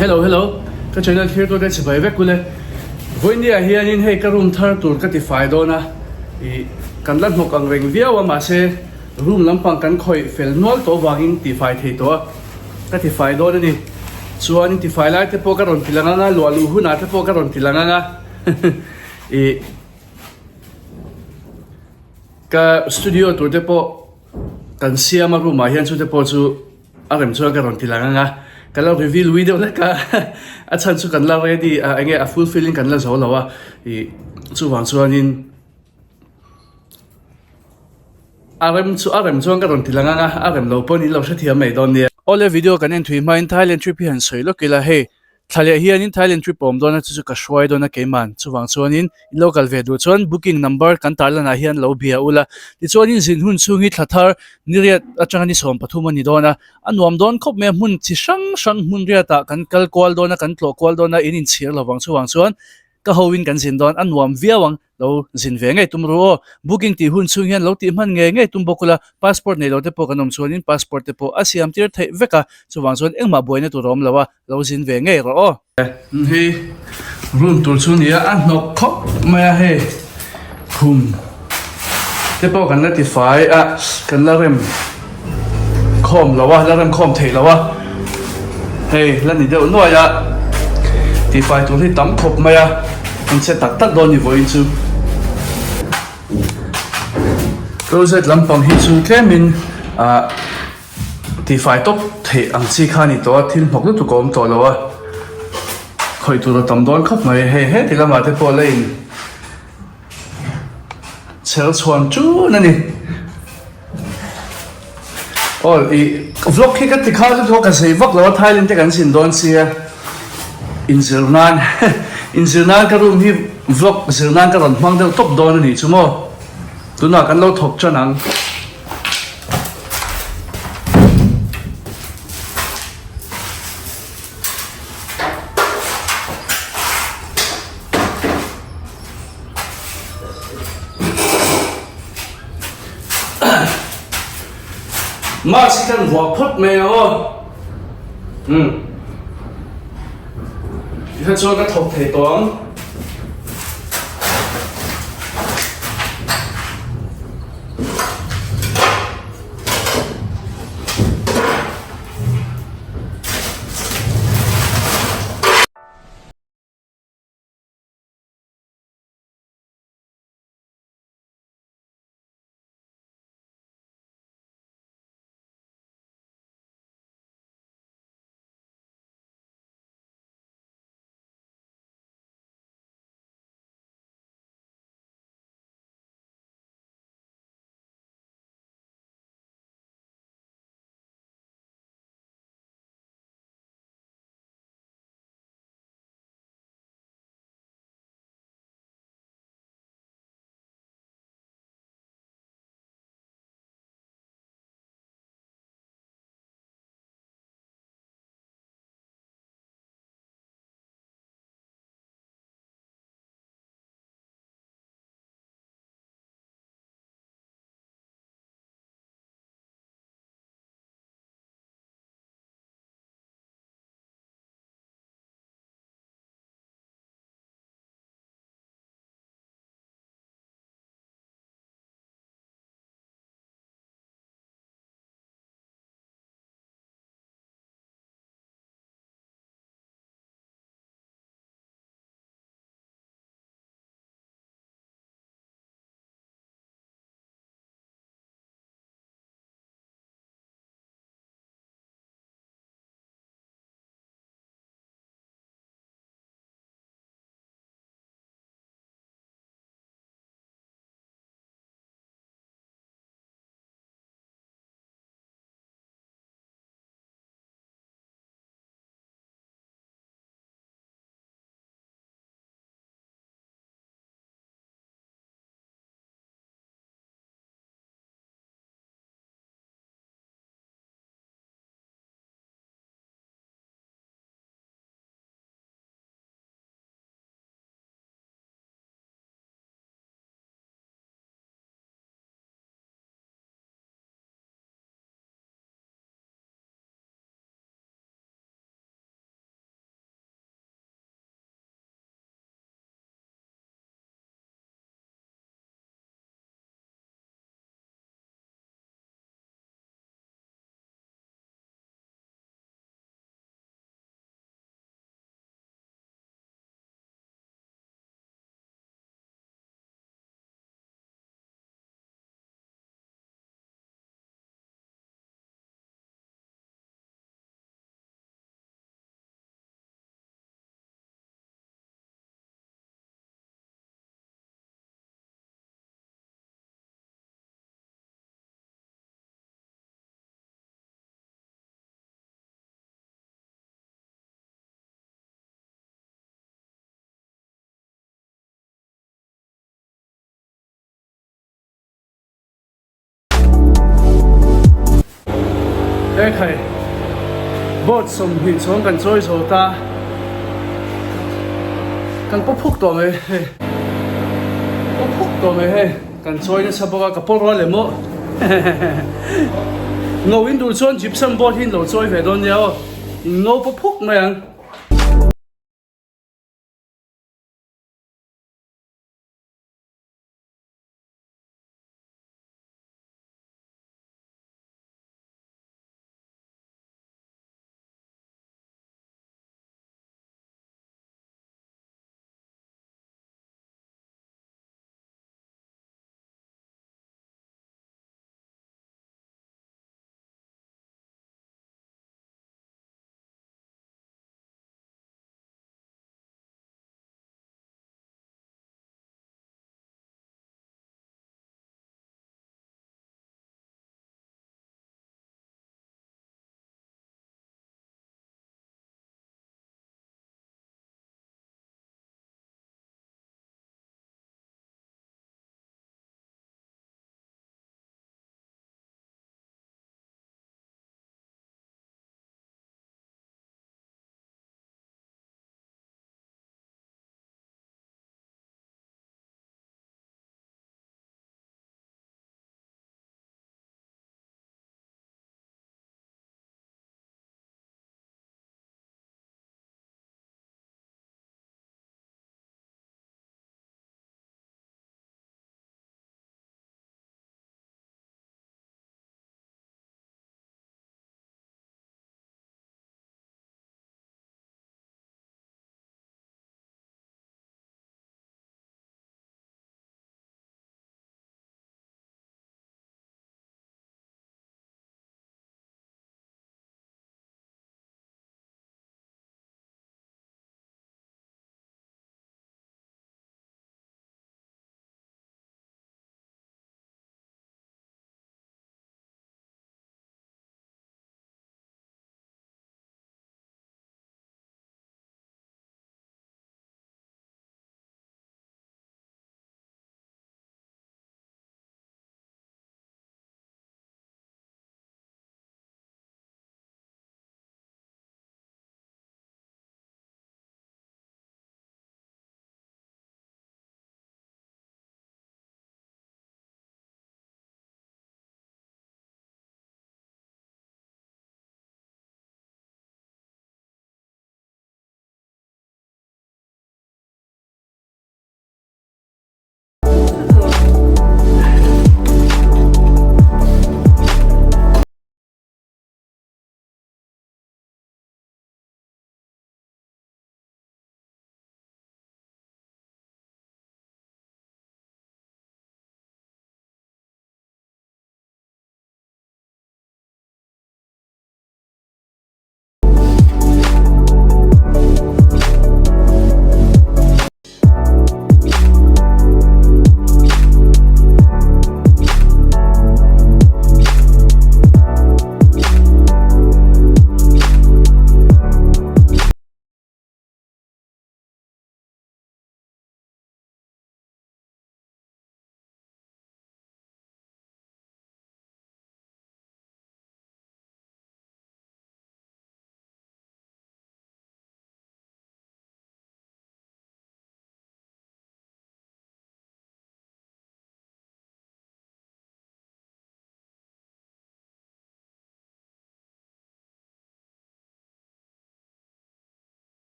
Hello, hello. Ka channel here to dai sibai vek kule. Voindia hian in hei ka room thar tur ka ti fai do na. I kan lan hok ang reng via wa ma se room lampang kan khoi fel nol to wangin ti fai thei to. Ka ti fai do ni. Chuan ti fai lai te po ka ron tilanga nga lo lu hu na te po ka ron tilanga nga. I ka studio tur te po kan siama room ma hian chu te po chu arem chu ka ron tilanga nga. Kalau reveal video lah ka acan su kan la ready ange a fulfilling kan la zo lawa I chu wang chuanin arem chuan ka ron tilanga nga arem lo pon in lo sa thiam mai don ni ole video kan en thui main Thailand trip hi han soi lo kila he thalia hian in Thailand trip pom dona chu ka shwai dona ke man chu wang chuanin local ve du chuan booking number kan tarla na hian lo bia ula ti chuanin zin hun chungi Thar niriat atanga ni som pathuma ni dona anuam don khop me mun chi sang mun riata kan kal kwal dona kan tlo kwal dona in chhir lawang chuan ka hoin kan zin don anuam viawang lo zin ve ngai tum ro booking ti hun chung hian lo ti man nge tum bokula passport nei lo te po kanom chuanin passport te po asiam tir thei veka chuwang chuan engma boina tu rom lawa lo zin ve ngai ro hi room tur chu nia an nok khop maya he khum te po kan notify kan la rem khom lawa la rem khom thei lawa hey la ni deuh noya ti fai tu hi tam khop maya an se tak don ni voin chu closet lampang hi chu tlemin ti fai top thei ang chi khani to thil mok lu tu kom to lawa khoi tu tam don khop mai he ti lama te po lein chel chuan chu na ni vlog hi ka ti kha lu ka sei vak lawa Thailand te kan sin don sia in zirnan ka room hi vlog zirnan ka ron hmang deuh top don ani chumo tuna kan lo thok chanang ma si kan vok phot me oถ้าช่วยก็ถกเทตัว lệ khai bột sông hi xuống cần trôi sầu ta cần bốc phúc tổ mày bốc phúc tổ mày hay cần trôi nên sao bao cái bột rồi lemo ngô in đủ xuân gypsum board hin lẩu trôi về đón nhau ngô bốc phúc mày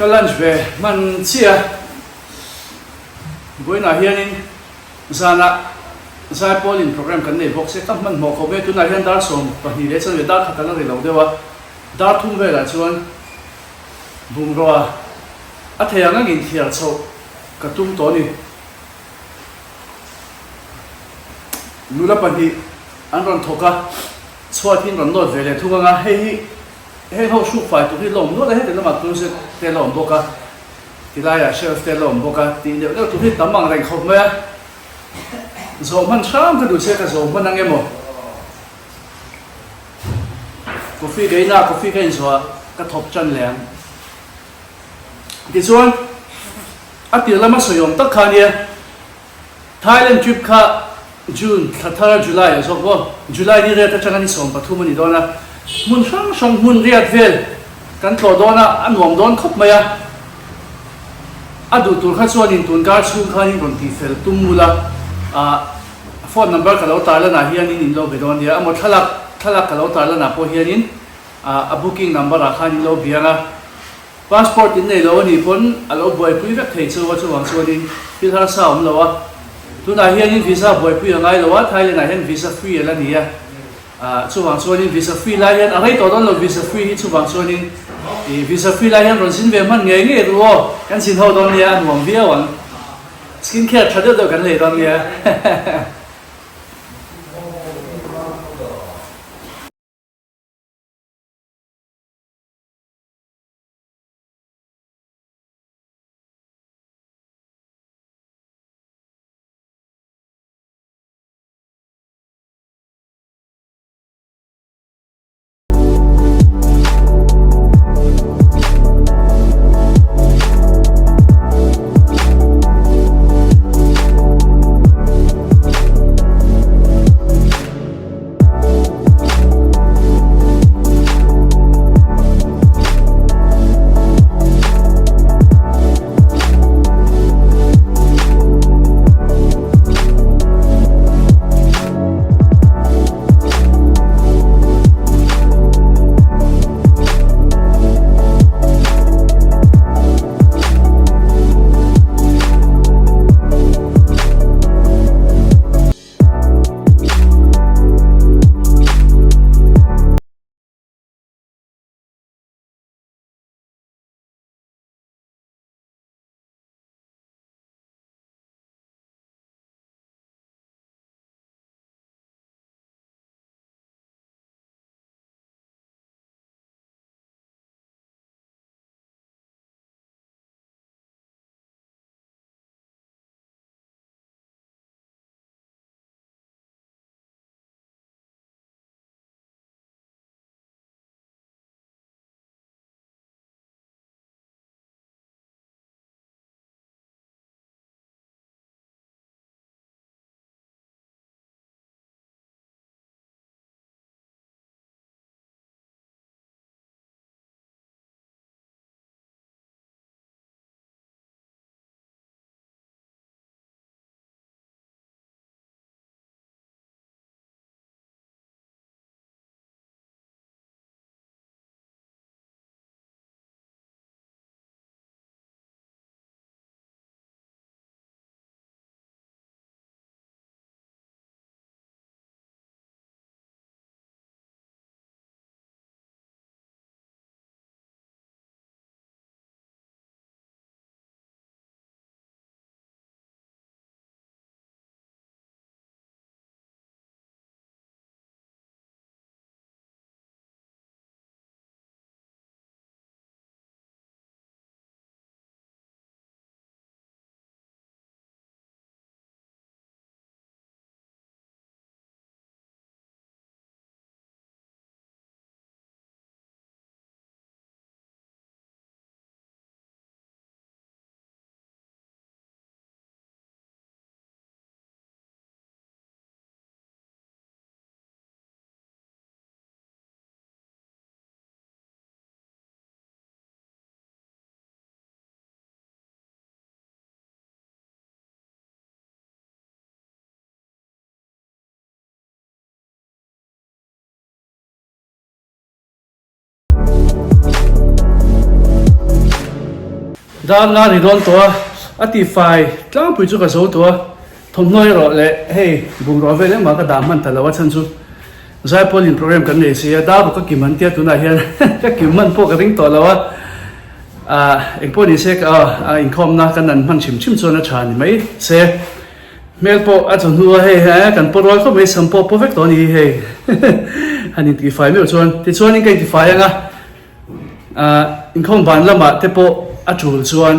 ก็ลันช์เวมันเชียบุยน่าเฮียนินซานะซาโพลินโปรแกรมกันเนี่ยบอกเสตั้งมันหมอกเขาเวทุนายเฮียนดาร์ส่งตอนนี้เลสันเวดาร์ขัดกันอะไรเราเดี๋ยวว่าดาร์ทุ่มเวลาชวนบุงรัวอัธยาศัยกินเทียร์โชกระตุ้มตัวนี้นูรับปันทีอันรันทกะสวัสดีรันโดดเวลทุกงานให้เขาชุกไฟตัวที่ลมนู้นเลยให้แต่ละมาตัวเสร็จแต่ลมบกะที่ได้อะเชฟแต่ลมบกะที่เดี๋ยวตัวที่ตั้มบังแรงเขาไหมโซมันช้ำก็ดูเสียกับโซมันนั่งเงี้ยมั้งกาแฟเกย์น่ากาแฟเกย์สัวกระทบจันแรงที่ส่วนอันที่เรามาสยองตักขันเนี่ย Thailand trip ค่ะจูนถ้าจุลายสองวันจุลายนี่เรียกจังนี่ส่งปฐุมนี่โดนนะมุนช่างมุนเรียดเวลกันตัวโดนนะอันหวังโดนคบไหมอะอันดูตัวข้าส่วนนี้ตัวการสู้ข้านี่คนที่เฟลตุ้มมูละโฟนนัมเบอร์กับเราตายแล้วนะเฮียนี่นินเราไปโดนเดียหมดทลักกับเราตายแล้วนะพอเฮียนินbooking number ราคานี่เราเบียร์นะ passport นี่เรานี่พ้นเราบ่อยคุยกับเทชัวช่วงส่วนนี้ที่ท่าสาวเราว่าตัวไหนเฮียนี่วีซ่าบ่อยคุยยังไงเราว่าไทยเลยไหนเห็นวีซ่าฟรีแล้วนี่ช่วงส่วนนี้วีซ่าฟรีแล้วเห็นอะไรตัวนั้นเราวีซ่าฟรีที่ช่วงส่วนนี้วีซ่าฟรีแล้วเห็นรอนสินเวมันเงี้ยรู้ว่ากันสินเท่าตอนนี้หวังเบี้ยหวังskincareชัดเจนกันเลยตอนนี้ ด้านงานที่โดนตัวอติไฟจ้างปุ๋ยจุกกระสุนตัวทำน้อยรอเลยเฮ้ยบุงรอเวลมากระดามันแต่ละวันฉันสุใช้พอลินโปรแกรมกันเลยสิดาวก็กิมันเตี้ยตัวไหนเฮียก็กิมันพวกกระดิ่งตัวแล้วว่าเองพวกนี้เสกอินคอมนะกันนั่นมันชิมส่วนอาจารย์ไหมเสกเมลโปอาจารย์หัวเฮ้ยกันปรอยก็ไม่สัมปอเพอร์เฟกต์ตัวนี้เฮ้ยอันนี้ตีไฟไม่ส่วนที่ส่วนนี้ก็ตีไฟยังอินคอมบานละมาเทปอาจูส่วน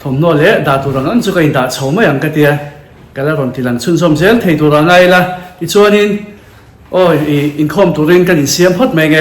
ทำโน่เลยดาตัวนั้นจะก็อินดาชาวไม่ยังกันเดียกันแล้วคนที่หลังชุนสมเซลที่ตัวนั้นไงล่ะที่ส่วนนี้โอ้ยอินคอมตัวเร่งกันอินเสียมพอดไหมไง